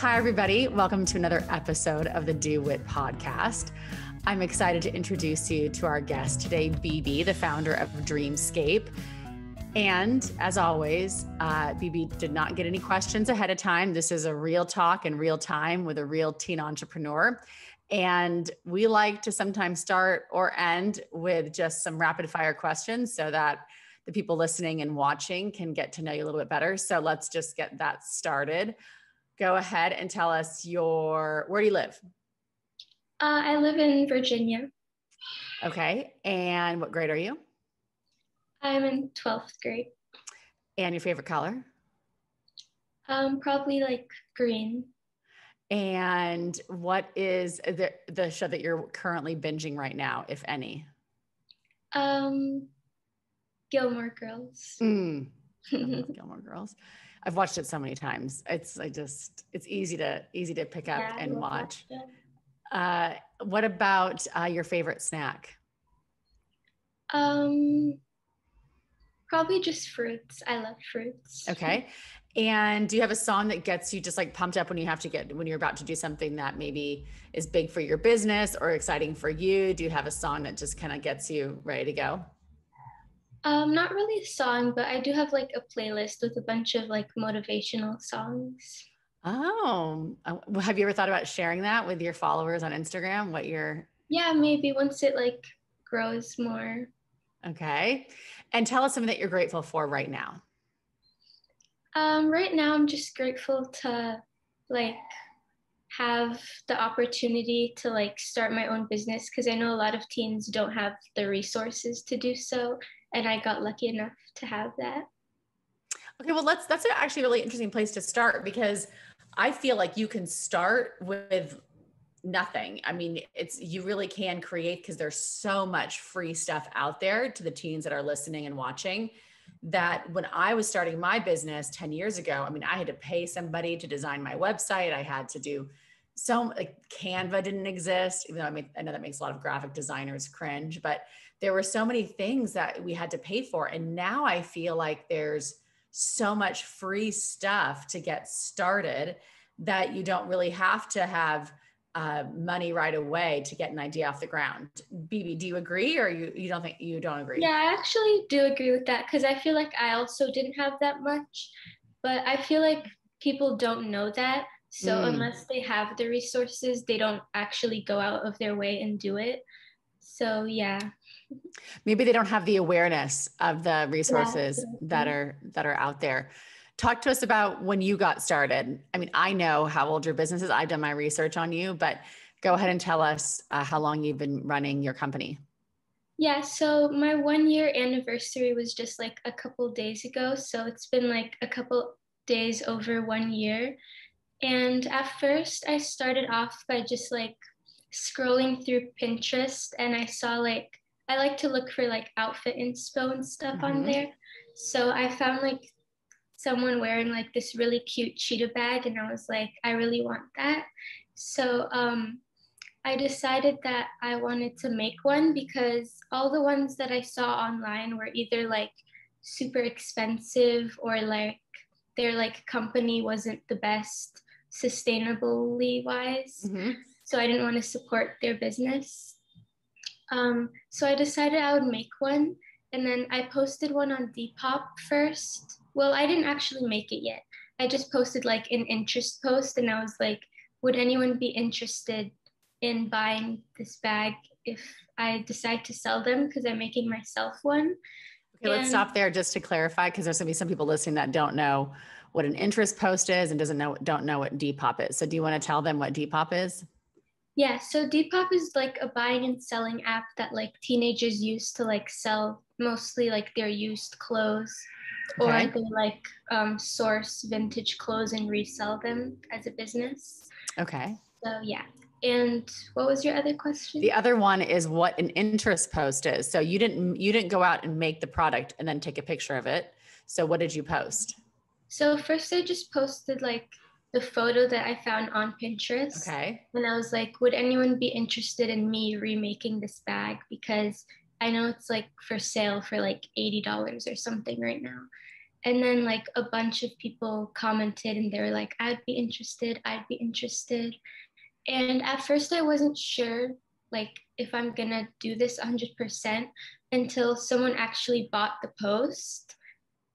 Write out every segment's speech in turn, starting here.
Hi, everybody. Welcome to another episode of the WIT podcast. I'm excited to introduce you to our guest today, BB, the founder of Dreamscape. And as always, BB did not get any questions ahead of time. This is a real talk in real time with a real teen entrepreneur. And we like to sometimes start or end with just some rapid fire questions so that the people listening and watching can get to know you a little bit better. So let's just get that started. Go ahead and tell us where do you live? I live in Virginia. Okay. And what grade are you? I'm in 12th grade. And your favorite color? Probably like green. And what is the show that you're currently binging right now, if any? Gilmore Girls. Gilmore Girls. I've watched it so many times. It's easy to pick up and watch. What about your favorite snack? Probably just fruits. I love fruits. Okay. And do you have a song that gets you just like pumped up when you're about to do something that maybe is big for your business or exciting for you? Do you have a song that just kind of gets you ready to go? Not really a song, but I do have like a playlist with a bunch of like motivational songs. Oh, have you ever thought about sharing that with your followers on Instagram? Yeah, maybe once it like grows more. Okay. And tell us something that you're grateful for right now. Right now I'm just grateful to like have the opportunity to like start my own business because I know a lot of teens don't have the resources to do so. And I got lucky enough to have that. Okay, well, that's actually a really interesting place to start because I feel like you can start with nothing. I mean, you really can create because there's so much free stuff out there to the teens that are listening and watching that when I was starting my business 10 years ago, I mean, I had to pay somebody to design my website. I had to do Canva didn't exist, even though I know that makes a lot of graphic designers cringe, but there were so many things that we had to pay for. And now I feel like there's so much free stuff to get started that you don't really have to have money right away to get an idea off the ground. BB, do you agree or you don't agree? Yeah, I actually do agree with that because I feel like I also didn't have that much, but I feel like people don't know that. So unless they have the resources, they don't actually go out of their way and do it. So yeah. Maybe they don't have the awareness of the resources that are out there. Talk to us about when you got started. I mean, I know how old your business is. I've done my research on you, but go ahead and tell us how long you've been running your company. Yeah, so my 1 year anniversary was just like a couple days ago. So it's been like a couple days over 1 year. And at first I started off by just like scrolling through Pinterest and I saw like, I like to look for like outfit inspo and stuff on there. So I found like someone wearing like this really cute cheetah bag and I was like, I really want that. So I decided that I wanted to make one because all the ones that I saw online were either like super expensive or like their like company wasn't the best sustainably wise. So I didn't want to support their business. So I decided I would make one and then I posted one on Depop first. Well, I didn't actually make it yet. I just posted like an interest post and I was like, would anyone be interested in buying this bag if I decide to sell them because I'm making myself one. Okay, let's stop there just to clarify because there's going to be some people listening that don't know what an interest post is and don't know what Depop is. So do you want to tell them what Depop is? Yeah, so Depop is like a buying and selling app that like teenagers use to like sell mostly like their used clothes or they like source vintage clothes and resell them as a business. Okay. So yeah. And what was your other question? The other one is what an interest post is. So you didn't go out and make the product and then take a picture of it. So what did you post? So first I just posted like the photo that I found on Pinterest. Okay. And I was like, would anyone be interested in me remaking this bag? Because I know it's like for sale for like $80 or something right now. And then like a bunch of people commented and they were like, I'd be interested, I'd be interested. And at first I wasn't sure like if I'm gonna do this 100% until someone actually bought the post,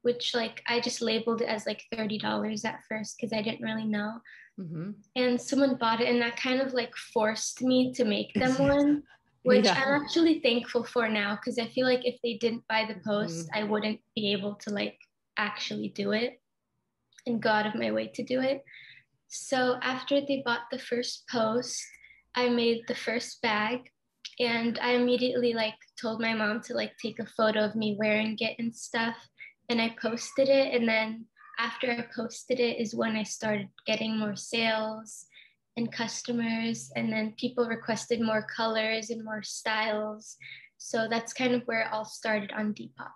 which like I just labeled it as like $30 at first because I didn't really know. Mm-hmm. And someone bought it and that kind of like forced me to make them one, which Yeah. I'm actually thankful for now because I feel like if they didn't buy the post, Mm-hmm. I wouldn't be able to like actually do it and go out of my way to do it. So after they bought the first post, I made the first bag and I immediately like told my mom to like take a photo of me wearing it and stuff. And I posted it. And then after I posted it is when I started getting more sales and customers. And then people requested more colors and more styles. So that's kind of where it all started on Depop.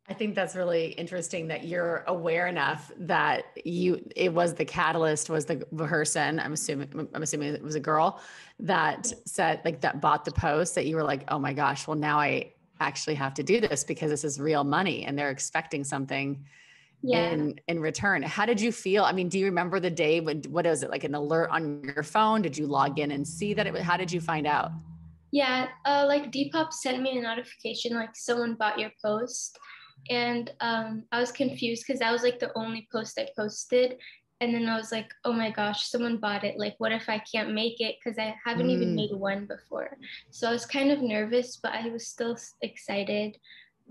I think that's really interesting that you're aware enough that it was the catalyst, was the person, I'm assuming it was a girl that said, like, that bought the post, that you were like, oh my gosh, well now I actually have to do this because this is real money and they're expecting something Yeah. in return. How did you feel? I mean, do you remember the day when, what is it, like an alert on your phone? Did you log in and see that how did you find out? Yeah, like Depop sent me a notification like someone bought your post. And I was confused because that was like the only post I posted. And then I was like, oh my gosh, someone bought it. Like, what if I can't make it? Because I haven't even Mm. made one before. So I was kind of nervous, but I was still excited.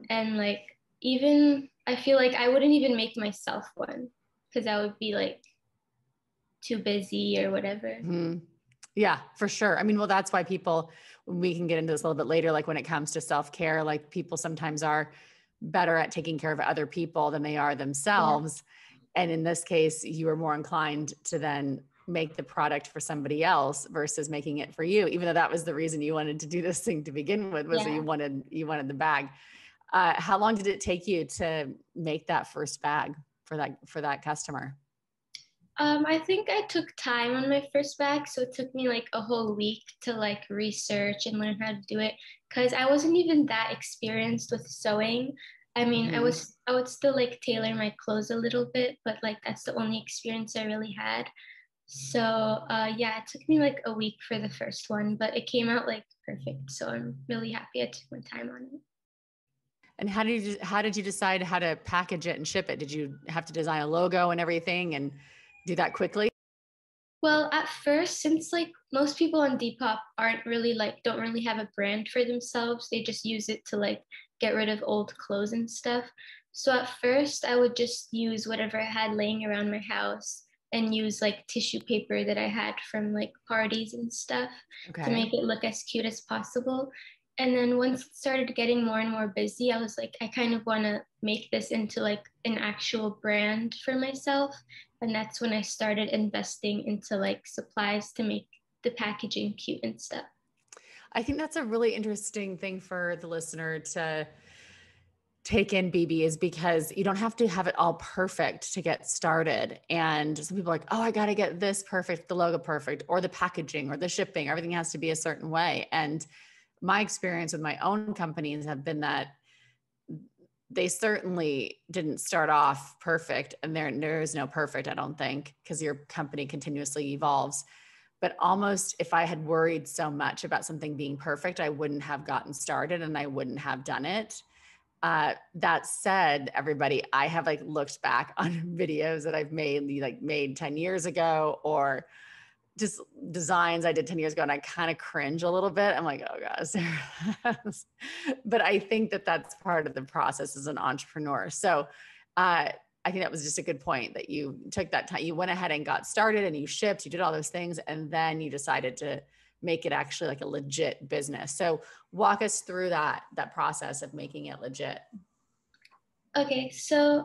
And like, even I feel like I wouldn't even make myself one because I would be like too busy or whatever. Mm. Yeah, for sure. I mean, well, that's why people, we can get into this a little bit later, like when it comes to self-care, like people sometimes are better at taking care of other people than they are Yeah. themselves. And in this case, you were more inclined to then make the product for somebody else versus making it for you, even though that was the reason you wanted to do this thing to begin with, was that Yeah. you wanted the bag. How long did it take you to make that first bag for that customer? I think I took time on my first bag, so it took me like a whole week to like research and learn how to do it because I wasn't even that experienced with sewing. I mean, Mm-hmm. I would still like tailor my clothes a little bit, but like that's the only experience I really had. So yeah, it took me like a week for the first one, but it came out like perfect. So I'm really happy I took my time on it. And how did you decide how to package it and ship it? Did you have to design a logo and everything and do that quickly? Well, at first, since like most people on Depop aren't really like don't really have a brand for themselves, they just use it to like get rid of old clothes and stuff. So at first, I would just use whatever I had laying around my house and use like tissue paper that I had from like parties and stuff to Okay. make it look as cute as possible. And then once it started getting more and more busy, I was like, I kind of want to make this into like an actual brand for myself. And that's when I started investing into like supplies to make the packaging cute and stuff. I think that's a really interesting thing for the listener to take in, BB, is because you don't have to have it all perfect to get started. And some people are like, oh, I got to get this perfect, the logo perfect, or the packaging or the shipping. Everything has to be a certain way. And my experience with my own companies have been that they certainly didn't start off perfect, and there is no perfect, I don't think, because your company continuously evolves. But almost, if I had worried so much about something being perfect, I wouldn't have gotten started and I wouldn't have done it. That said, everybody, I have like looked back on videos that I've made 10 years ago, or just designs I did 10 years ago, and I kind of cringe a little bit. I'm like, oh gosh, but I think that that's part of the process as an entrepreneur. So, I think that was just a good point, that you took that time, you went ahead and got started and you shipped, you did all those things, and then you decided to make it actually like a legit business. So walk us through that process of making it legit. Okay, so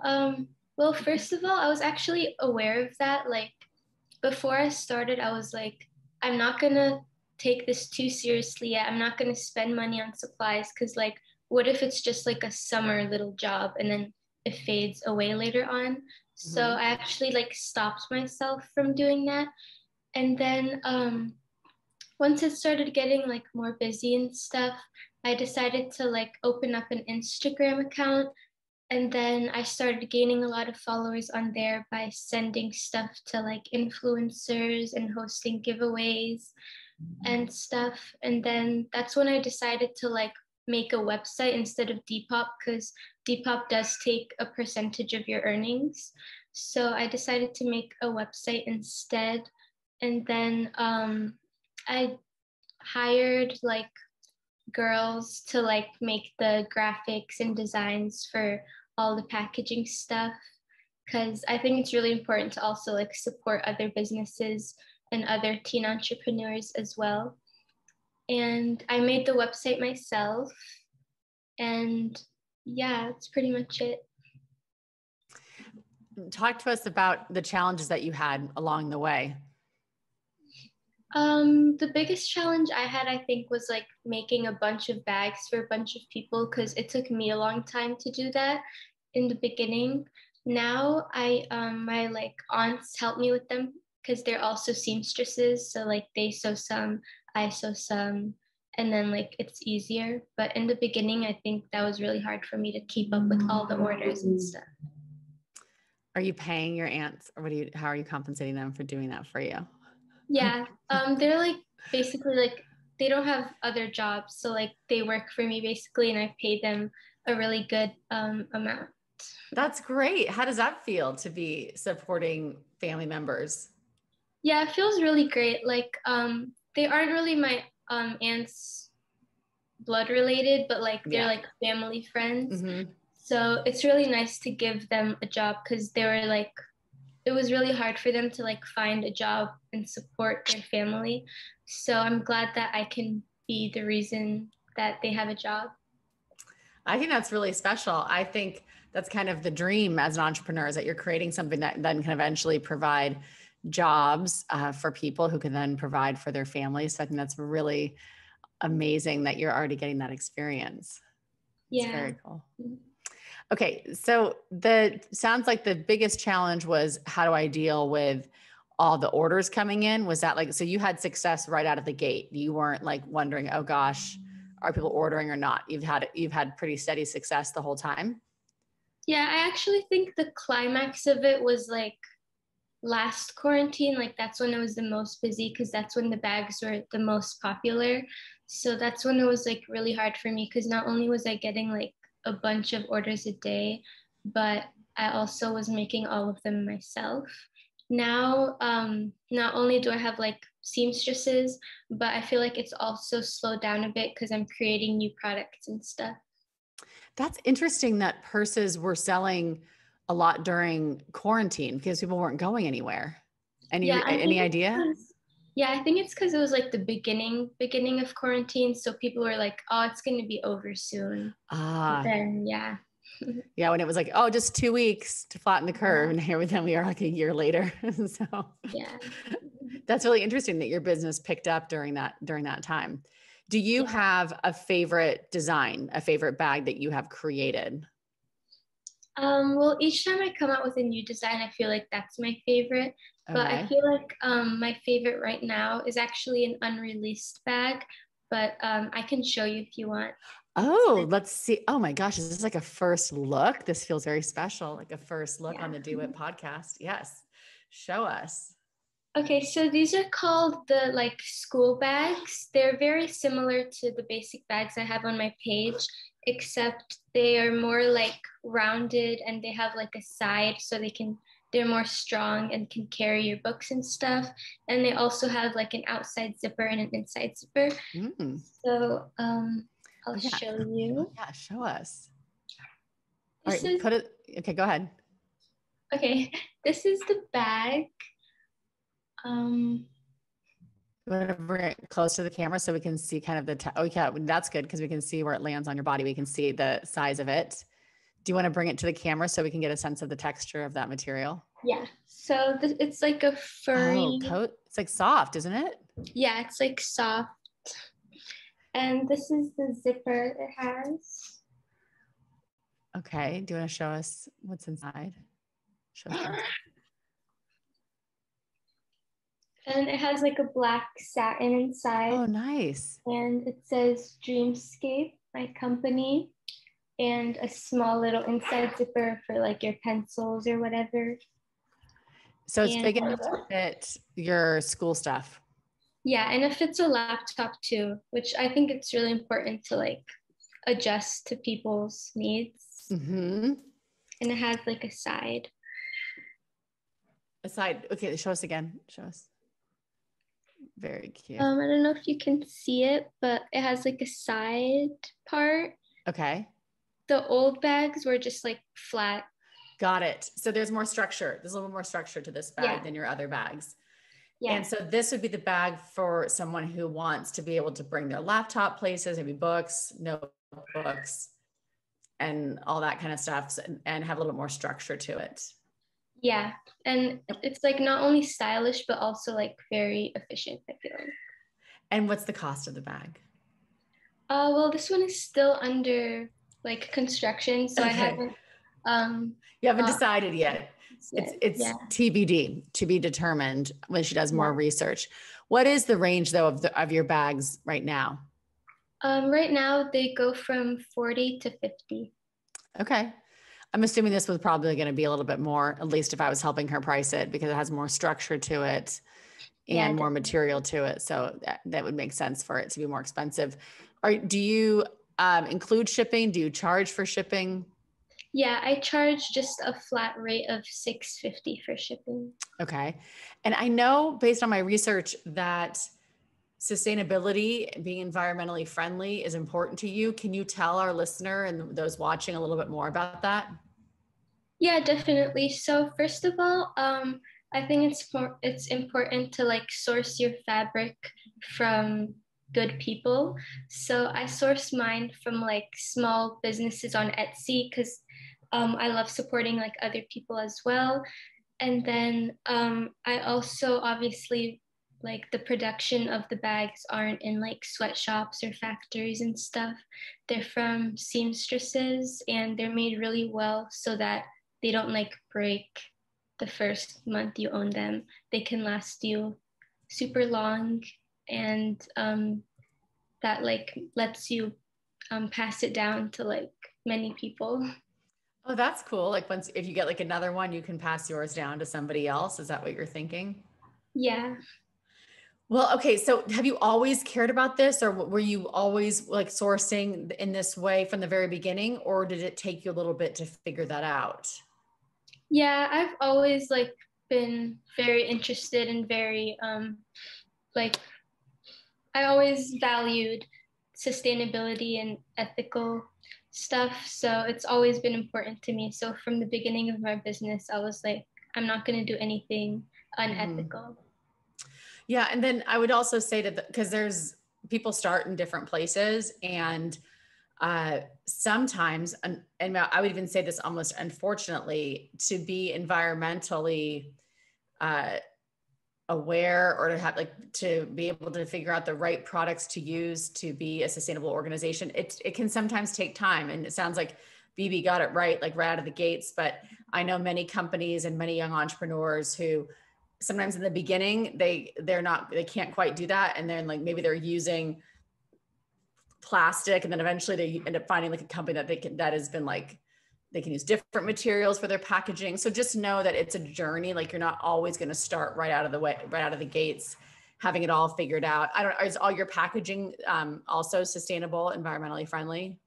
well, first of all, I was actually aware of that. Like before I started, I was like, I'm not gonna take this too seriously yet. I'm not gonna spend money on supplies because like, what if it's just like a summer little job and then it fades away later on? So Mm-hmm. I actually like stopped myself from doing that. And then once it started getting like more busy and stuff, I decided to like open up an Instagram account And then I started gaining a lot of followers on there by sending stuff to like influencers and hosting giveaways and stuff. And then that's when I decided to like make a website instead of Depop, because Depop does take a percentage of your earnings. So I decided to make a website instead. And then I hired like girls to like make the graphics and designs for all the packaging stuff, because I think it's really important to also like support other businesses and other teen entrepreneurs as well. And I made the website myself, and yeah, that's pretty much it. Talk to us about the challenges that you had along the way. The biggest challenge I had, I think, was like making a bunch of bags for a bunch of people, because it took me a long time to do that in the beginning. Now my like aunts help me with them because they're also seamstresses. So like they sew some, I sew some, and then like it's easier. But in the beginning, I think that was really hard for me to keep up with all the orders and stuff. Are you paying your aunts, or how are you compensating them for doing that for you? Yeah, they're like basically like they don't have other jobs, so like they work for me basically, and I pay them a really good amount. That's great. How does that feel to be supporting family members? Yeah, it feels really great. Like they aren't really my aunts blood related, but like they're like family friends. Mm-hmm. So it's really nice to give them a job, because they were like, it was really hard for them to like find a job and support their family. So I'm glad that I can be the reason that they have a job. I think that's really special. I think that's kind of the dream as an entrepreneur, is that you're creating something that then can eventually provide jobs for people who can then provide for their families. So I think that's really amazing that you're already getting that experience. It's very cool. Okay. So sounds like the biggest challenge was, how do I deal with all the orders coming in? Was that like, so you had success right out of the gate. You weren't like wondering, oh gosh, are people ordering or not? You've had pretty steady success the whole time. Yeah, I actually think the climax of it was like last quarantine. Like that's when it was the most busy, because that's when the bags were the most popular. So that's when it was like really hard for me, because not only was I getting like a bunch of orders a day, but I also was making all of them myself. Now, not only do I have like seamstresses, but I feel like it's also slowed down a bit because I'm creating new products and stuff. That's interesting that purses were selling a lot during quarantine because people weren't going anywhere. Any idea? Yeah, I think it's because it was like the beginning of quarantine. So people were like, oh, it's going to be over soon. But then, yeah. Yeah, when it was like, oh, just 2 weeks to flatten the curve. And then we are like a year later. So yeah. That's really interesting that your business picked up during that time. Do you have a favorite design, a favorite bag that you have created? Well, each time I come out with a new design, I feel like that's my favorite. But I feel like my favorite right now is actually an unreleased bag, but I can show you if you want. Oh, let's see. Oh my gosh, is this like a first look? This feels very special, like a first look on the WIT podcast. Yes. Show us. Okay, so these are called the like school bags. They're very similar to the basic bags I have on my page, except they are more like rounded and they have like a side so they're more strong and can carry your books and stuff. And they also have like an outside zipper and an inside zipper. So I'll show you. Yeah, show us. All right, put it. Okay, go ahead. Okay, this is the bag. You want to bring it close to the camera so we can see kind of that's good because we can see where it lands on your body. We can see the size of it. Do you want to bring it to the camera so we can get a sense of the texture of that material? Yeah. So it's like a furry coat. It's like soft, isn't it? Yeah, it's like soft. And this is the zipper it has. Okay. Do you want to show us what's inside? Show us inside. And it has like a black satin inside. Oh, nice. And it says Dreamscape, my company. and a small little inside zipper for like your pencils or whatever. So it's And big enough to fit your school stuff. yeah, and it fits a laptop too, which I think it's really important to like adjust to people's needs. Mm-hmm. And it has like a side. A side. Okay, show us again. Show us. Very cute. I don't know if you can see it, but it has like a side part. Okay. The old bags were just like flat. Got it. So there's more structure. There's a little more structure to this bag than your other bags. Yeah. And so this would be the bag for someone who wants to be able to bring their laptop places, maybe books, notebooks, and all that kind of stuff, and have a little more structure to it. Yeah. And it's like not only stylish, but also like very efficient, I feel like. And what's the cost of the bag? Well, this one is still under like construction, so Okay. I haven't you haven't decided yet. It's yeah. TBD, to be determined when she does more research. What is the range though of your bags right now? Right now they go from 40 to 50. Okay. I'm assuming this was probably going to be a little bit more, at least if I was helping her price it, because it has more structure to it and more material to it. So that would make sense for it to be more expensive. Do you include shipping? Do you charge for shipping? Yeah, I charge just a flat rate of $6.50 for shipping. Okay. And I know based on my research that sustainability, being environmentally friendly is important to you. Can you tell our listener and those watching a little bit more about that? Yeah, definitely. So first of all, I think it's important to like source your fabric from good people. So I source mine from like small businesses on Etsy because I love supporting like other people as well. And then I also obviously like the production of the bags aren't in like sweatshops or factories and stuff. They're from seamstresses and they're made really well so that they don't like break the first month you own them. They can last you super long, and that like lets you pass it down to like many people. Oh, that's cool. Like if you get like another one, you can pass yours down to somebody else. Is that what you're thinking? Yeah. Well, okay. So have you always cared about this, or were you always like sourcing in this way from the very beginning, or did it take you a little bit to figure that out? Yeah, I've always like been very interested and very like I always valued sustainability and ethical stuff. So it's always been important to me. So from the beginning of my business, I was like, I'm not going to do anything unethical. Yeah. And then I would also say that because there's people start in different places, and sometimes, and I would even say this almost unfortunately, to be environmentally aware, or to have like to be able to figure out the right products to use to be a sustainable organization, it can sometimes take time. And it sounds like BB got it right, like right out of the gates. But I know many companies and many young entrepreneurs who sometimes in the beginning they can't quite do that, and then like maybe they're using plastic, and then eventually they end up finding like a company that has been like they can use different materials for their packaging. So just know that it's a journey. Like you're not always going to start right out of the gates having it all figured out. Is all your packaging also sustainable, environmentally friendly?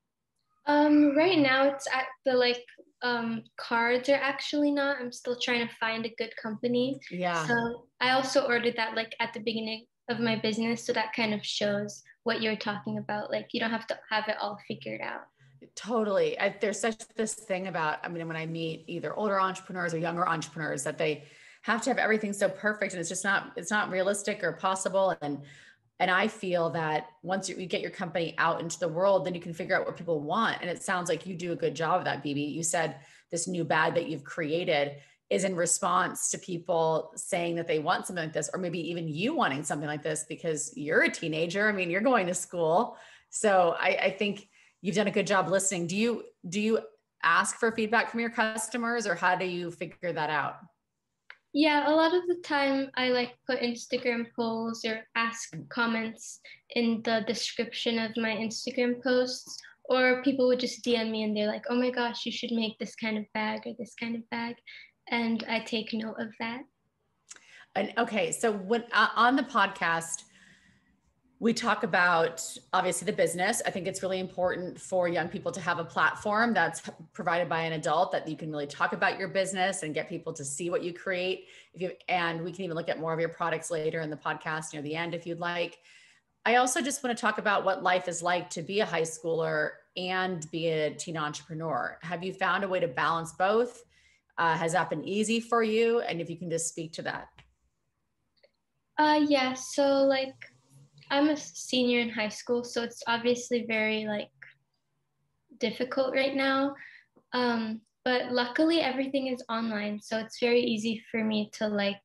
Right now it's at the like cards are actually not. I'm still trying to find a good company. Yeah. So I also ordered that like at the beginning of my business. So that kind of shows what you're talking about. Like you don't have to have it all figured out. Totally. There's such this thing about, I mean, when I meet either older entrepreneurs or younger entrepreneurs, that they have to have everything so perfect, and it's not realistic or possible. And I feel that once you get your company out into the world, then you can figure out what people want. And it sounds like you do a good job of that, BB. You said this new bag that you've created is in response to people saying that they want something like this, or maybe even you wanting something like this because you're a teenager. I mean, you're going to school. So I think you've done a good job listening. Do you ask for feedback from your customers, or how do you figure that out? Yeah, a lot of the time I like put Instagram polls or ask comments in the description of my Instagram posts, Or people would just DM me and they're like, oh my gosh, you should make this kind of bag or this kind of bag. And I take note of that. And okay, so when on the podcast, we talk about obviously the business. I think it's really important for young people to have a platform that's provided by an adult that you can really talk about your business and get people to see what you create. And we can even look at more of your products later in the podcast near the end if you'd like. I also just want to talk about what life is like to be a high schooler and be a teen entrepreneur. Have you found a way to balance both? Has that been easy for you? And if you can just speak to that. Yeah, so like I'm a senior in high school, so it's obviously very like difficult right now. But luckily everything is online, so it's very easy for me to like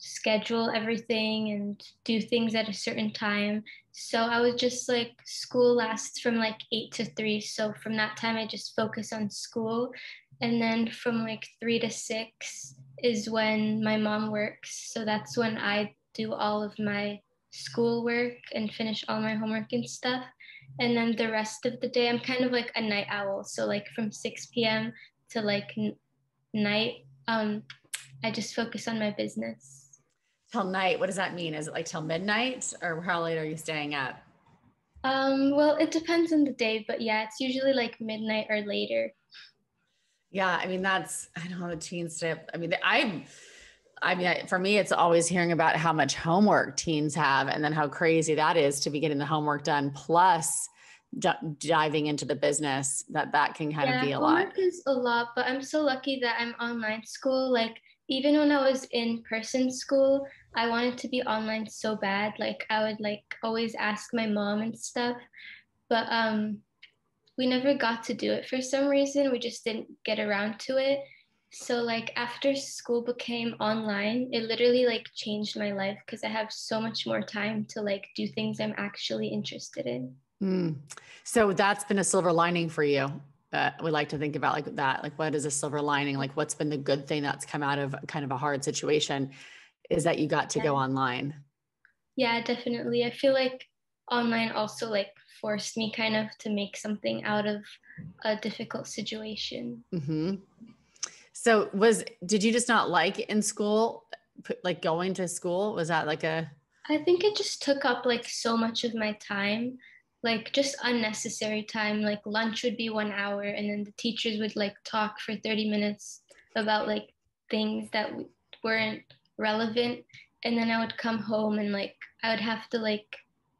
schedule everything and do things at a certain time. So I was just like, school lasts from like 8 to 3. So from that time, I just focus on school. And then from like 3 to 6 is when my mom works. So that's when I do all of my schoolwork and finish all my homework and stuff. And then the rest of the day, I'm kind of like a night owl. So like from 6 p.m. to like night, I just focus on my business. Till night, what does that mean? Is it like till midnight or how late are you staying up? Well, it depends on the day, but yeah, it's usually like midnight or later. Yeah, I mean, I don't know, the teens tip. For me, it's always hearing about how much homework teens have and then how crazy that is to be getting the homework done, plus diving into the business, that can kind of Yeah, be a lot. homework is a lot, but I'm so lucky that I'm online school. Like, even when I was in person school, I wanted to be online so bad. Like, I would like always ask my mom and stuff, but we never got to do it for some reason. We just didn't get around to it. So like after school became online, it literally like changed my life because I have so much more time to like do things I'm actually interested in. Mm. So that's been a silver lining for you. We like to think about like that. Like, what is a silver lining? Like, what's been the good thing that's come out of kind of a hard situation is that you got to go Yeah. online. Yeah, definitely. I feel like online also like forced me kind of to make something out of a difficult situation. Mm-hmm. So did you just not like in school, like going to school? Was that like I think it just took up like so much of my time, like just unnecessary time. Like lunch would be 1 hour, and then the teachers would like talk for 30 minutes about like things that weren't relevant. And then I would come home and like I would have to like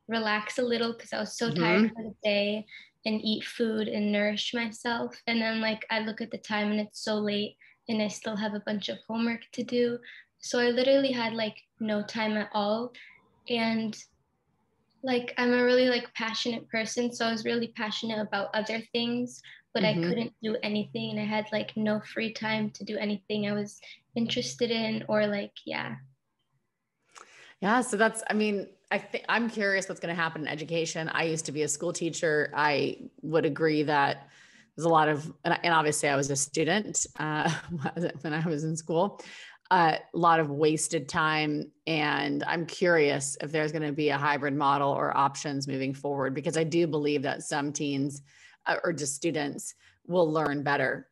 relax a little because I was so tired mm-hmm. for the day and eat food and nourish myself. And then like I look at the time and it's so late and I still have a bunch of homework to do. So I literally had like no time at all. And like I'm a really like passionate person, so I was really passionate about other things, but I Mm-hmm. couldn't do anything and I had like no free time to do anything I was interested in or like yeah. Yeah. So I'm curious what's going to happen in education. I used to be a school teacher. I would agree that there's a lot of, and obviously I was a student when I was in school, a lot of wasted time. And I'm curious if there's going to be a hybrid model or options moving forward, because I do believe that some teens or just students will learn better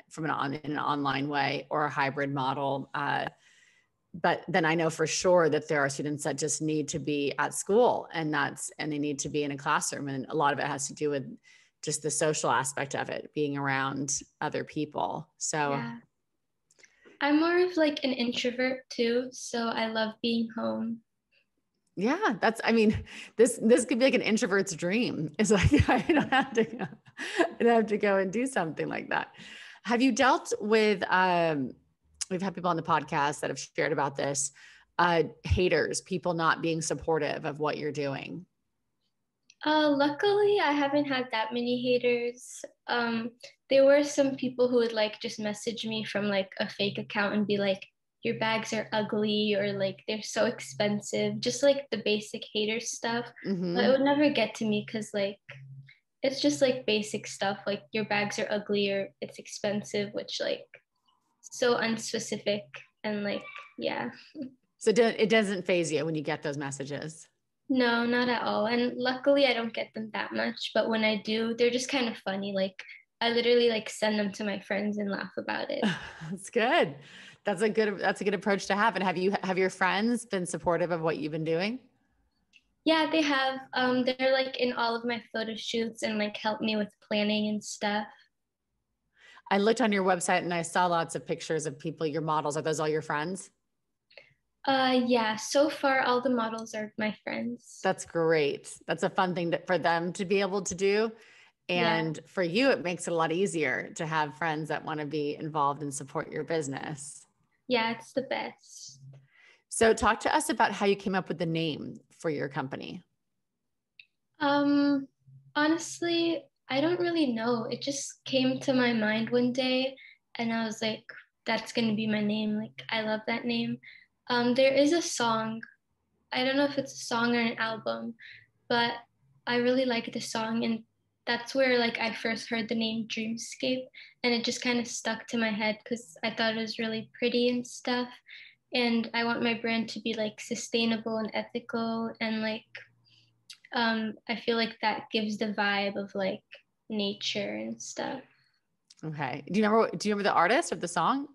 from in an online way or a hybrid model. But then I know for sure that there are students that just need to be at school and they need to be in a classroom. And a lot of it has to do with just the social aspect of it, being around other people. So Yeah. I'm more of like an introvert too, so I love being home. yeah, this could be like an introvert's dream. It's like, I don't have to go and do something like that. Have you dealt with, we've had people on the podcast that have shared about this, haters, people not being supportive of what you're doing? Luckily, I haven't had that many haters. There were some people who would like just message me from like a fake account and be like, your bags are ugly or like they're so expensive, just like the basic hater stuff. But it Mm-hmm. would never get to me because like it's just like basic stuff like your bags are ugly or it's expensive, which like so unspecific and like yeah. So it doesn't phase you when you get those messages. No, not at all. And luckily I don't get them that much, but when I do, they're just kind of funny. Like I literally like send them to my friends and laugh about it. That's good. That's a good approach to have. And have your friends been supportive of what you've been doing? Yeah, they have. They're like in all of my photo shoots and like help me with planning and stuff. I looked on your website and I saw lots of pictures of people, your models. Are those all your friends? Yeah, so far all the models are my friends. That's great. That's a fun thing for them to be able to do. Yeah. And for you, it makes it a lot easier to have friends that want to be involved and support your business. Yeah, it's the best. So talk to us about how you came up with the name for your company. Um, Honestly, I don't really know. It just came to my mind one day and I was like, that's gonna be my name. Like, I love that name. There is a song. I don't know if it's a song or an album, but I really like the song and that's where like I first heard the name Dreamscape and it just kind of stuck to my head because I thought it was really pretty and stuff. And I want my brand to be like sustainable and ethical and like I feel like that gives the vibe of like nature and stuff. Okay. Do you remember the artist of the song?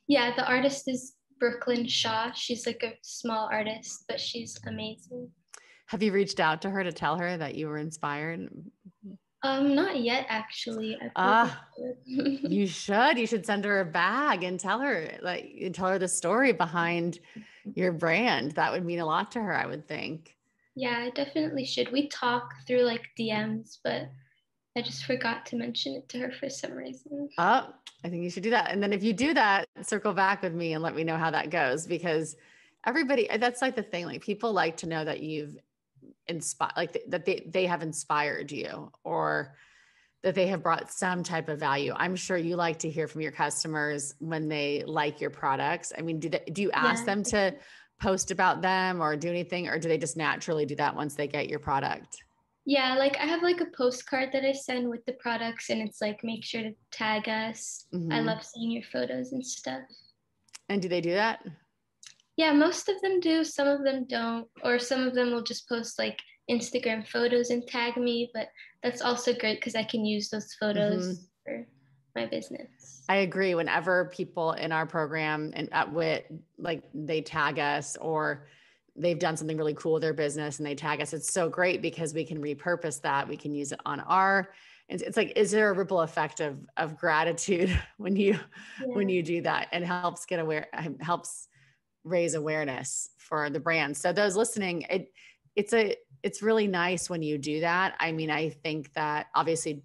Yeah, the artist is Brooklyn Shaw. She's like a small artist, but she's amazing. Have you reached out to her to tell her that you were inspired? Not yet actually. I probably Ah, should. you should. You should send her a bag and tell her the story behind your brand. That would mean a lot to her, I would think. Yeah, I definitely should. We talk through like DMs, but I just forgot to mention it to her for some reason. Oh, I think you should do that. And then if you do that, circle back with me and let me know how that goes because that's like the thing. Like people like to know that you've inspired, like that they have inspired you or that they have brought some type of value. I'm sure you like to hear from your customers when they like your products. I mean, do you ask Yeah. them to post about them or do anything, or do they just naturally do that once they get your product? Yeah, like I have like a postcard that I send with the products and it's like make sure to tag us. I Hmm. love seeing your photos and stuff. And do they do that? Yeah, most of them do, some of them don't, or some of them will just post like Instagram photos and tag me, but that's also great because I can use those Hmm. photos for my business. I agree. Whenever people in our program and at WIT, like they tag us or they've done something really cool with their business and they tag us, it's so great because we can repurpose that. We can use it on it's like, is there a ripple effect of gratitude when Yeah. you do that and helps raise awareness for the brand. So those listening, it's really nice when you do that. I mean, I think that obviously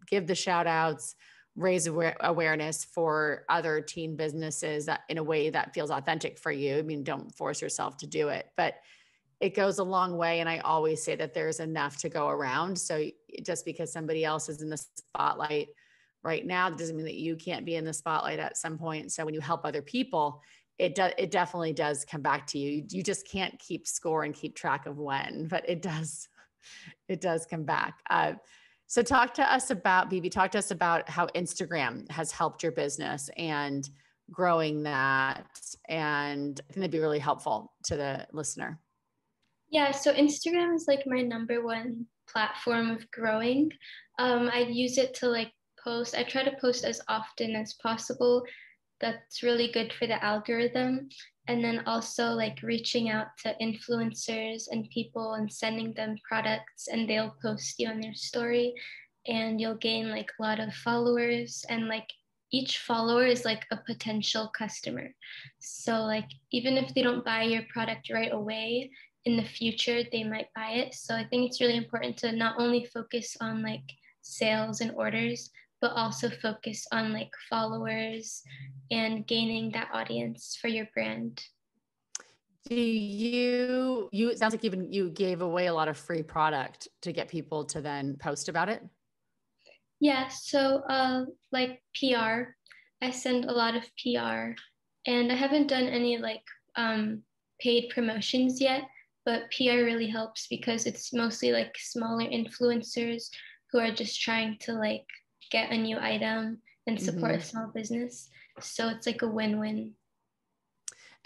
give the shout outs, raise awareness for other teen businesses that in a way that feels authentic for you. I mean, don't force yourself to do it, but it goes a long way. And I always say that there's enough to go around. So just because somebody else is in the spotlight right now, that doesn't mean that you can't be in the spotlight at some point. So when you help other people, it definitely does come back to you. You just can't keep score and keep track of when, but it does come back. So talk to us about how Instagram has helped your business and growing that. And I think that'd be really helpful to the listener. Yeah, so Instagram is like my number one platform of growing. I use it to like post. I try to post as often as possible. That's really good for the algorithm. And then also like reaching out to influencers and people and sending them products and they'll post you on their story and you'll gain like a lot of followers and like each follower is like a potential customer. So like even if they don't buy your product right away, in the future they might buy it. So I think it's really important to not only focus on like sales and orders, but also focus on like followers and gaining that audience for your brand. Do it sounds like you gave away a lot of free product to get people to then post about it. Yeah, so like PR, I send a lot of PR and I haven't done any like paid promotions yet, but PR really helps because it's mostly like smaller influencers who are just trying to like get a new item and support a Hmm. small business. So it's like a win-win.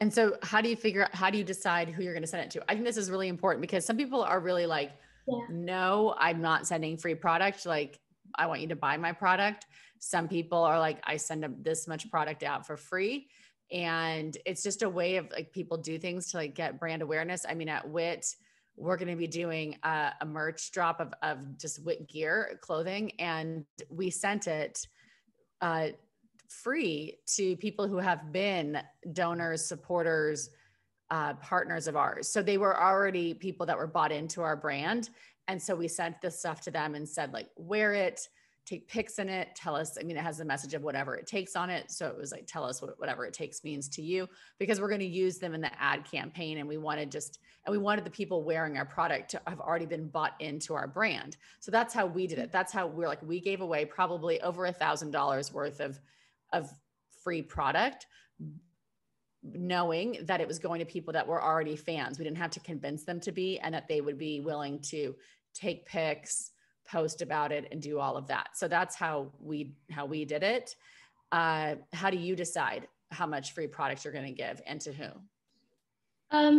And so how do you figure out, how do you decide who you're going to send it to? I think this is really important because some people are really like, Yeah. no, I'm not sending free product. Like, I want you to buy my product. Some people are like, I send this much product out for free. And it's just a way of like people do things to like get brand awareness. I mean, at WIT, we're going to be doing a merch drop of just WIT gear clothing. And we sent it uh, free to people who have been donors, supporters, partners of ours. So they were already people that were bought into our brand. And so we sent this stuff to them and said, like, wear it, take pics in it, tell us. I mean, it has a message of whatever it takes on it. So it was like, tell us what whatever it takes means to you, because we're going to use them in the ad campaign. And we wanted the people wearing our product to have already been bought into our brand. So that's how we did it. That's how we're like, we gave away probably over $1,000 worth of free product, knowing that it was going to people that were already fans. We didn't have to convince them to be, and that they would be willing to take pics, post about it, and do all of that. So that's how we did it. How do you decide how much free product you're going to give and to who?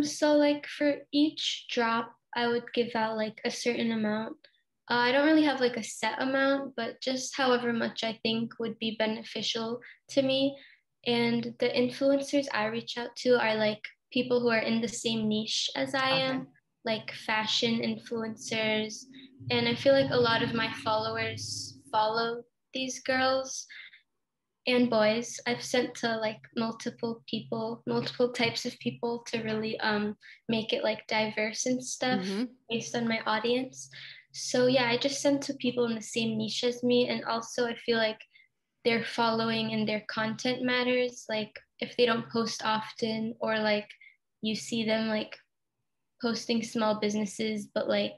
So like for each drop, I would give out like a certain amount. I don't really have like a set amount, but just however much I think would be beneficial to me. And the influencers I reach out to are like people who are in the same niche as I Okay. am, like fashion influencers. And I feel like a lot of my followers follow these girls and boys. I've sent to like multiple people, multiple types of people to really make it like diverse and stuff based on my audience. So yeah, I just sent to people in the same niche as me. And also I feel like their following and their content matters. Like if they don't post often, or like you see them like posting small businesses, but like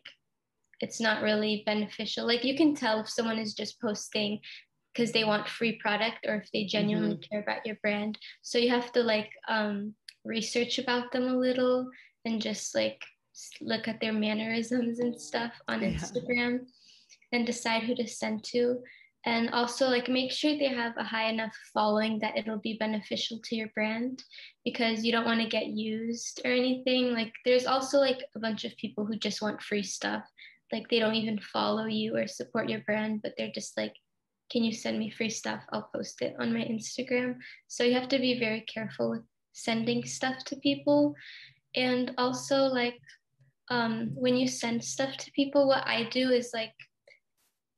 it's not really beneficial. Like you can tell if someone is just posting because they want free product, or if they genuinely care about your brand. So you have to like research about them a little, and just like look at their mannerisms and stuff on Instagram and decide who to send to. And also like make sure they have a high enough following that it'll be beneficial to your brand, because you don't want to get used or anything. Like there's also like a bunch of people who just want free stuff. Like they don't even follow you or support your brand, but they're just like, can you send me free stuff? I'll post it on my Instagram. So you have to be very careful with sending stuff to people. And also like when you send stuff to people, what I do is like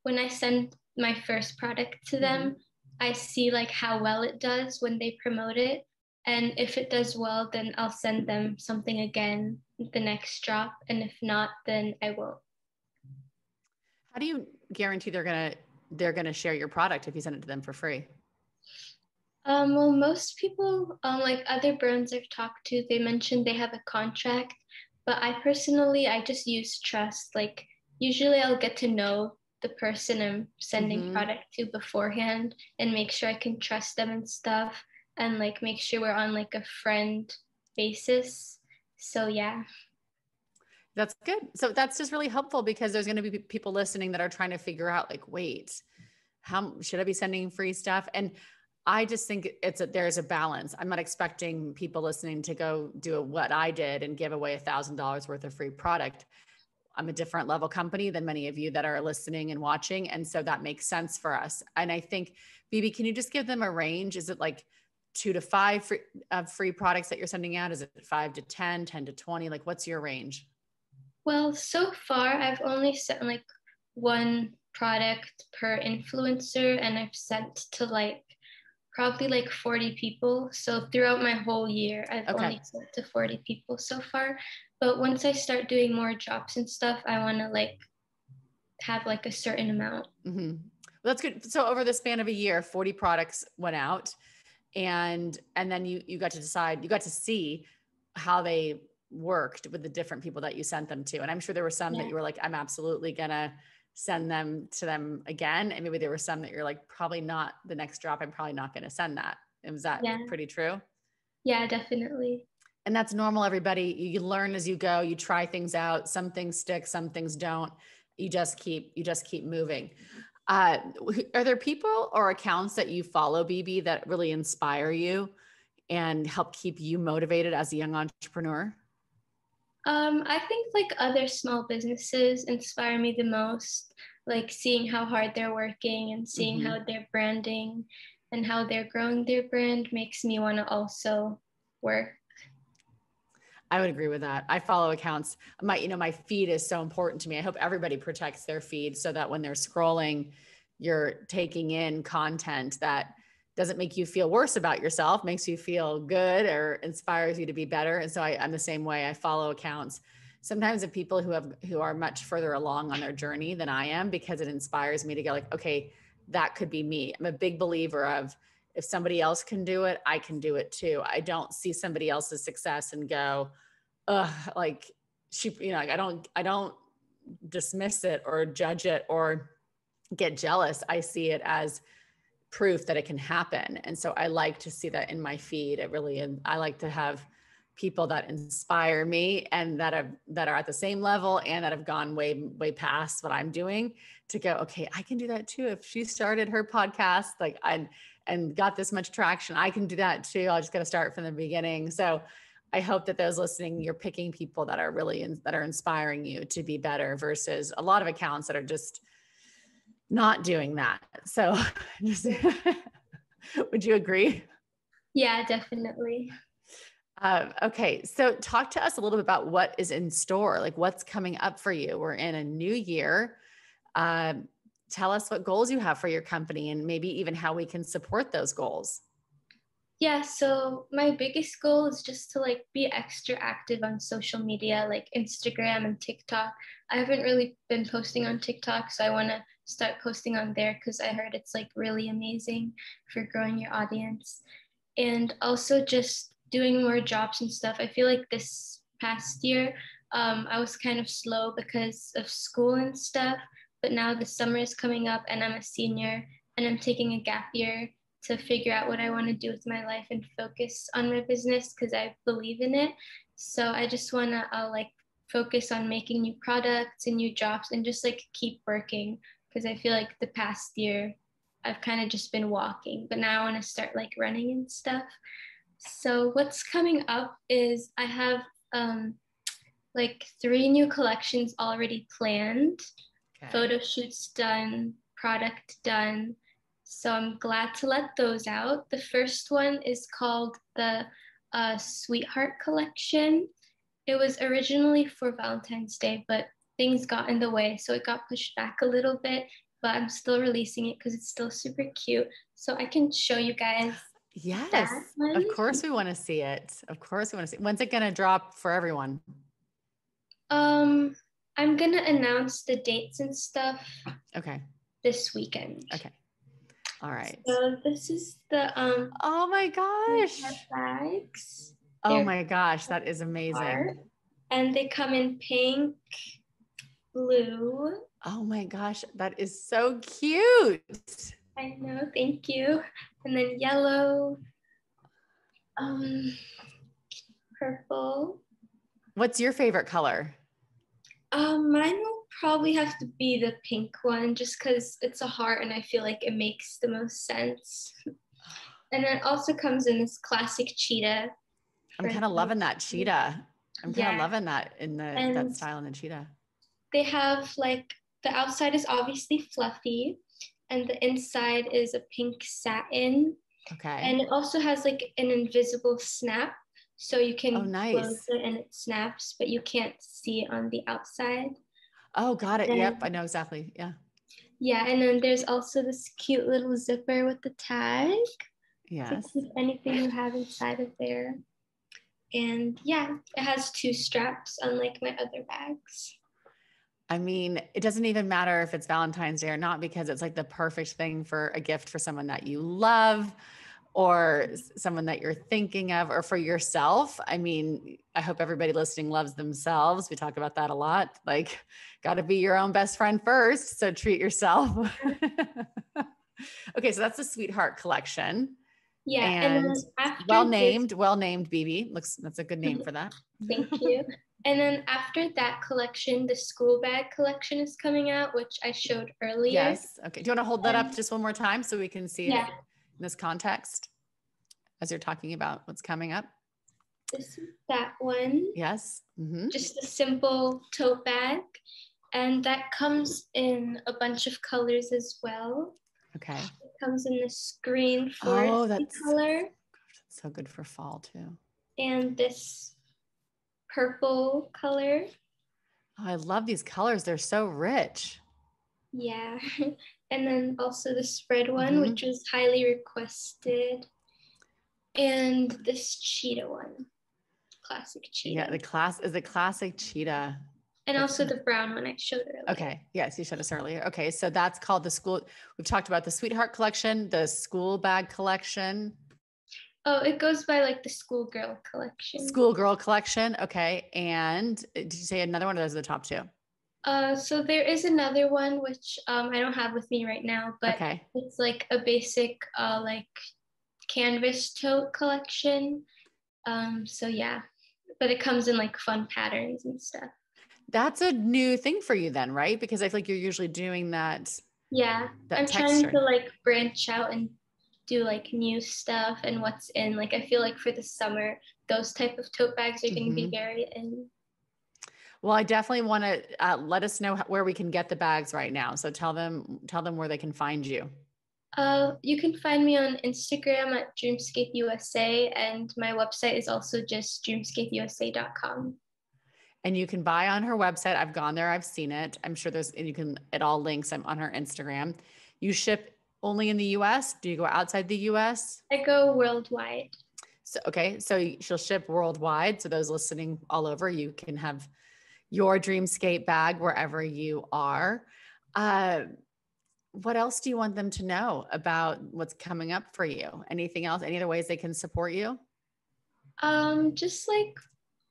when I send my first product to them, I see like how well it does when they promote it. And if it does well, then I'll send them something again the next drop. And if not, then I won't. How do you guarantee they're gonna share your product if you send it to them for free? Well, most people, like other brands I've talked to, they mentioned they have a contract, but I just use trust. Like usually I'll get to know the person I'm sending product to beforehand and make sure I can trust them and stuff, and like make sure we're on like a friend basis. So yeah. That's good. So that's just really helpful, because there's going to be people listening that are trying to figure out like, wait, how should I be sending free stuff? And I just think there's a balance. I'm not expecting people listening to go do what I did and give away $1,000 worth of free product. I'm a different level company than many of you that are listening and watching. And so that makes sense for us. And I think, Bibi, can you just give them a range? Is it like 2 to 5 free products that you're sending out? Is it 5 to 10, 10 to 20? Like what's your range? Well, so far I've only sent like one product per influencer, and I've sent to like probably like 40 people. So throughout my whole year, I've only sent to 40 people so far. But once I start doing more drops and stuff, I want to like have like a certain amount. Well, that's good. So over the span of a year, 40 products went out, and then you got to decide, you got to see how they worked with the different people that you sent them to. And I'm sure there were some that you were like, I'm absolutely gonna send them to them again. And maybe there were some that you're like, probably not the next drop. I'm probably not going to send that. Is that pretty true? Yeah, definitely. And that's normal, everybody. You learn as you go, you try things out. Some things stick, some things don't. You just keep moving. Are there people or accounts that you follow, Bibi, that really inspire you? and help keep you motivated as a young entrepreneur? I think like other small businesses inspire me the most, like seeing how hard they're working and seeing how they're branding and how they're growing their brand makes me want to also work. I would agree with that. I follow accounts. My feed is so important to me. I hope everybody protects their feed so that when they're scrolling, you're taking in content that doesn't make you feel worse about yourself, makes you feel good or inspires you to be better. And so I'm the same way. I follow accounts sometimes of people who are much further along on their journey than I am, because it inspires me to go like, okay, that could be me. I'm a big believer of, if somebody else can do it, I can do it too. I don't see somebody else's success and go, like like I don't dismiss it or judge it or get jealous. I see it as proof that it can happen. And so I like to see that in my feed. And I like to have people that inspire me and that are at the same level and that have gone way past what I'm doing, to go, okay, I can do that too. If she started her podcast, and got this much traction, I can do that too. I'll just got to start from the beginning. So I hope that those listening, you're picking people that are that are inspiring you to be better, versus a lot of accounts that are just not doing that. So just, would you agree? Yeah, definitely. Okay. So talk to us a little bit about what is in store, like what's coming up for you. We're in a new year. Tell us what goals you have for your company and maybe even how we can support those goals. Yeah, so my biggest goal is just to like be extra active on social media, like Instagram and TikTok. I haven't really been posting on TikTok, so I want to start posting on there because I heard it's like really amazing for growing your audience. And also just doing more jobs and stuff. I feel like this past year, I was kind of slow because of school and stuff, but now the summer is coming up and I'm a senior and I'm taking a gap year to figure out what I want to do with my life and focus on my business because I believe in it. So I just want to like focus on making new products and new jobs and just like keep working, because I feel like the past year I've kind of just been walking, but now I want to start like running and stuff. So what's coming up is I have like 3 new collections already planned, photo shoots done, product done. So I'm glad to let those out. The first one is called the Sweetheart Collection. It was originally for Valentine's Day, but things got in the way, so it got pushed back a little bit, but I'm still releasing it because it's still super cute. So I can show you guys Yes, that one. of course we want to see it. Of course we want to see it. When's it going to drop for everyone? I'm gonna announce the dates and stuff. Okay. This weekend. Okay. All right. So this is the oh my gosh. bags. Oh my gosh, that is amazing. And they come in pink, blue. Oh my gosh, that is so cute. I know, thank you. And then yellow, purple. What's your favorite color? Mine will probably have to be the pink one, just because it's a heart and I feel like it makes the most sense. And then it also comes in this classic cheetah. I'm kind of loving that cheetah. I'm kind of loving that in that style in the cheetah. They have like, the outside is obviously fluffy and the inside is a pink satin. Okay. And it also has like an invisible snap. So you can close it and it snaps, but you can't see it on the outside. Oh, got it. Yep. I know exactly. Yeah. Yeah. And then there's also this cute little zipper with the tag. Yes. To keep anything you have inside of there. And yeah, it has 2 straps, unlike my other bags. I mean, it doesn't even matter if it's Valentine's Day or not, because it's like the perfect thing for a gift for someone that you love or someone that you're thinking of, or for yourself. I mean, I hope everybody listening loves themselves. We talk about that a lot. Like, got to be your own best friend first. So treat yourself. Okay. So that's the Sweetheart Collection. Yeah. And well named, BB. That's a good name for that. Thank you. And then after that collection, the school bag collection is coming out, which I showed earlier. Yes. Okay. Do you want to hold that up just one more time so we can see it in this context? as you're talking about what's coming up? That one. Yes. Mm-hmm. Just a simple tote bag. And that comes in a bunch of colors as well. Okay. It comes in this green Oh, foresty color. That's so good for fall too. And this purple color. Oh, I love these colors. They're so rich. Yeah. And then also the spread one, which was highly requested. And this cheetah one. Classic cheetah. Yeah, the classic cheetah. And also the brown one I showed earlier. Okay. Yes, you showed us earlier. Okay. So that's called the school. We've talked about the Sweetheart collection, the school bag collection. Oh, it goes by like the schoolgirl collection. Schoolgirl collection. Okay. And did you say another one of those are the top two? So there is another one, which I don't have with me right now, but it's like a basic like canvas tote collection. So yeah, but it comes in like fun patterns and stuff. That's a new thing for you then, right? Because I feel like you're usually doing that. Yeah, I'm trying to like branch out and do like new stuff and what's in. Like I feel like for the summer, those type of tote bags are going to be very in. Well, I definitely want to let us know where we can get the bags right now. So tell them where they can find you. You can find me on Instagram at Dreamscape USA, and my website is also just dreamscapeusa.com. And you can buy on her website. I've gone there. I've seen it. I'm sure it all links. I'm on her Instagram. You ship only in the US? Do you go outside the US? I go worldwide. So, okay. So she'll ship worldwide. So those listening all over, you can have your Dreamscape bag wherever you are. What else do you want them to know about what's coming up for you? Anything else? Any other ways they can support you? Just like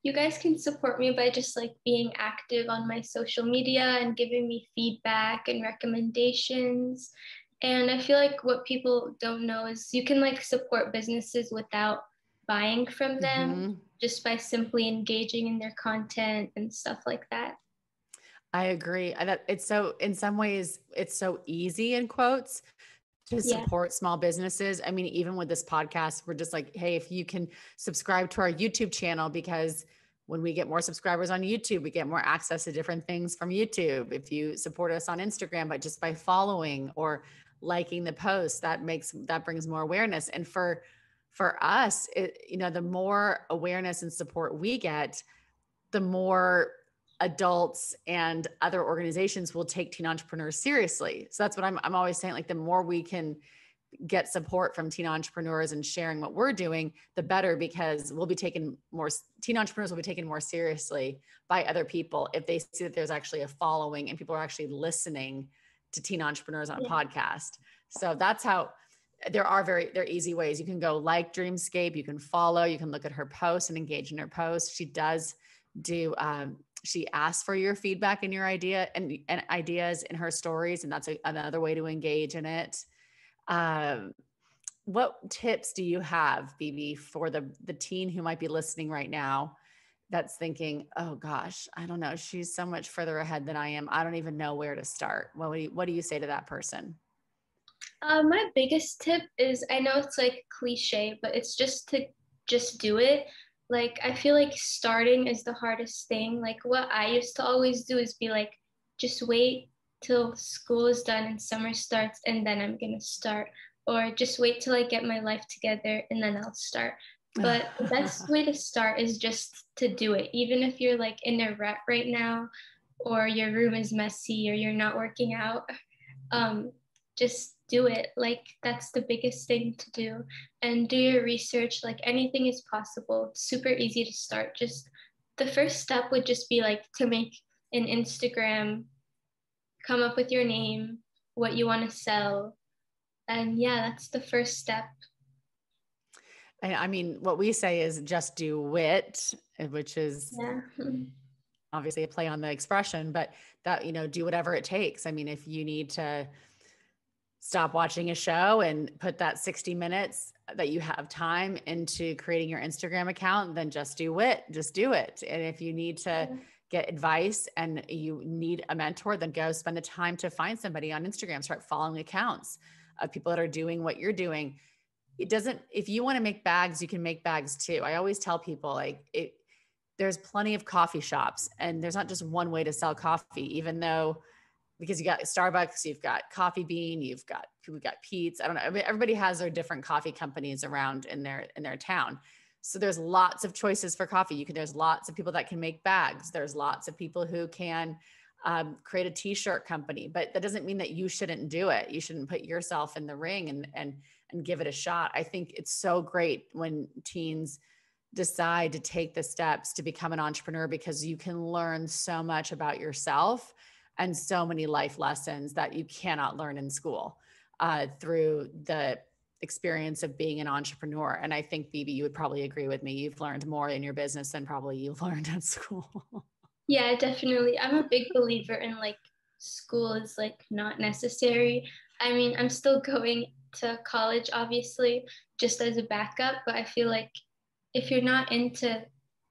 you guys can support me by just like being active on my social media and giving me feedback and recommendations. And I feel like what people don't know is you can like support businesses without buying from them just by simply engaging in their content and stuff like that. I agree. It's so, in some ways, it's so easy in quotes to support small businesses. I mean, even with this podcast, we're just like, hey, if you can subscribe to our YouTube channel, because when we get more subscribers on YouTube, we get more access to different things from YouTube. If you support us on Instagram, but just by following or liking the post, that brings more awareness. And for us, the more awareness and support we get, the more adults and other organizations will take teen entrepreneurs seriously. So that's what I'm always saying. Like the more we can get support from teen entrepreneurs and sharing what we're doing, the better, because teen entrepreneurs will be taken more seriously by other people if they see that there's actually a following and people are actually listening to teen entrepreneurs on a podcast. So that's how there are easy ways. You can go like Dreamscape, you can follow, you can look at her posts and engage in her posts. She does do, she asks for your feedback and your idea and ideas in her stories. And that's another way to engage in it. What tips do you have, Bibi, for the teen who might be listening right now that's thinking, oh gosh, I don't know, she's so much further ahead than I am. I don't even know where to start. What do you say to that person? My biggest tip is, I know it's like cliche, but it's just to do it. Like, I feel like starting is the hardest thing. Like what I used to always do is be like, just wait till school is done and summer starts and then I'm going to start. Or just wait till I get my life together and then I'll start. But the best way to start is just to do it. Even if you're like in a rut right now, or your room is messy, or you're not working out, just do it. Like that's the biggest thing to do. And do your research. Like anything is possible. It's super easy to start. Just the first step would just be like to make an Instagram, come up with your name, what you want to sell. And yeah, that's the first step. And I mean, what we say is just do WIT, which is obviously a play on the expression, but that, do whatever it takes. I mean, if you need to stop watching a show and put that 60 minutes that you have time into creating your Instagram account, then just do WIT, just do it. And if you need to get advice and you need a mentor, then go spend the time to find somebody on Instagram, start following accounts of people that are doing what you're doing. it doesn't, if you want to make bags, you can make bags too. I always tell people like there's plenty of coffee shops and there's not just one way to sell coffee, even though, because you got Starbucks, you've got Coffee Bean, we've got Pete's. I don't know. I mean, everybody has their different coffee companies around in their town. So there's lots of choices for coffee. There's lots of people that can make bags. There's lots of people who can create a t-shirt company, but that doesn't mean that you shouldn't do it. You shouldn't put yourself in the ring and give it a shot. I think it's so great when teens decide to take the steps to become an entrepreneur, because you can learn so much about yourself and so many life lessons that you cannot learn in school through the experience of being an entrepreneur. And I think, Bibi, you would probably agree with me. You've learned more in your business than probably you've learned at school. Yeah, definitely. I'm a big believer in like school is like not necessary. I mean, I'm still going to college, obviously, just as a backup, but I feel like if you're not into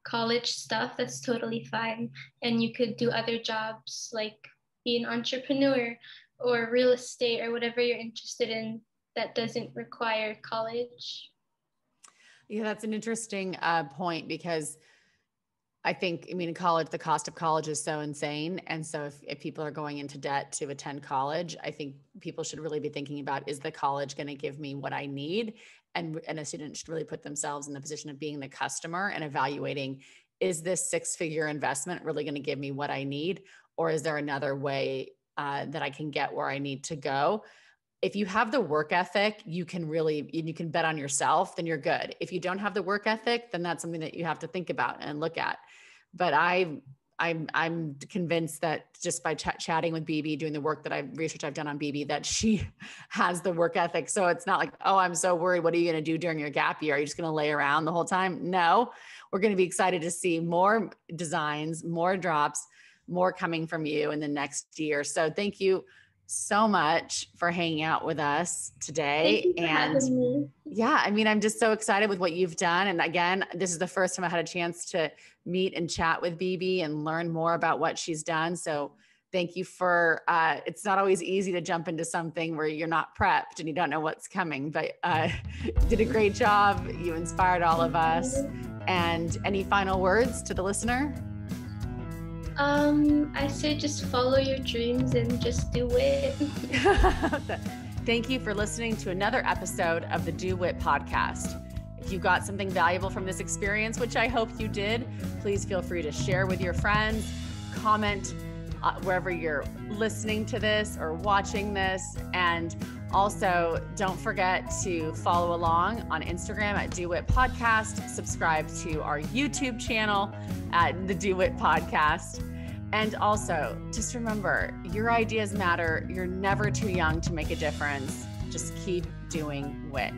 college stuff, that's totally fine. And you could do other jobs like be an entrepreneur or real estate or whatever you're interested in that doesn't require college. Yeah, that's an interesting point, because I think, I mean, in college, the cost of college is so insane. And so if people are going into debt to attend college, I think people should really be thinking about, is the college going to give me what I need? And a student should really put themselves in the position of being the customer and evaluating, is this 6-figure investment really going to give me what I need? Or is there another way that I can get where I need to go? If you have the work ethic, you can bet on yourself, then you're good. If you don't have the work ethic, then that's something that you have to think about and look at. But I'm convinced that just by chatting with Bibi, doing the research I've done on Bibi, that she has the work ethic. So it's not like, oh, I'm so worried. What are you going to do during your gap year? Are you just going to lay around the whole time? No, we're going to be excited to see more designs, more drops, more coming from you in the next year. So thank you so much for hanging out with us today. Thank you for having me. Yeah, I mean, I'm just so excited with what you've done. And again, this is the first time I had a chance to meet and chat with Bibi and learn more about what she's done. So thank you for, it's not always easy to jump into something where you're not prepped and you don't know what's coming, but you did a great job. You inspired all of us. And any final words to the listener? I say just follow your dreams and just do it. Thank you for listening to another episode of the Do WIT podcast. If you got something valuable from this experience, which I hope you did, please feel free to share with your friends, comment wherever you're listening to this or watching this. And also don't forget to follow along on Instagram at Do WIT Podcast, subscribe to our YouTube channel at the Do WIT Podcast. And also just remember, your ideas matter. You're never too young to make a difference. Just keep doing WIT.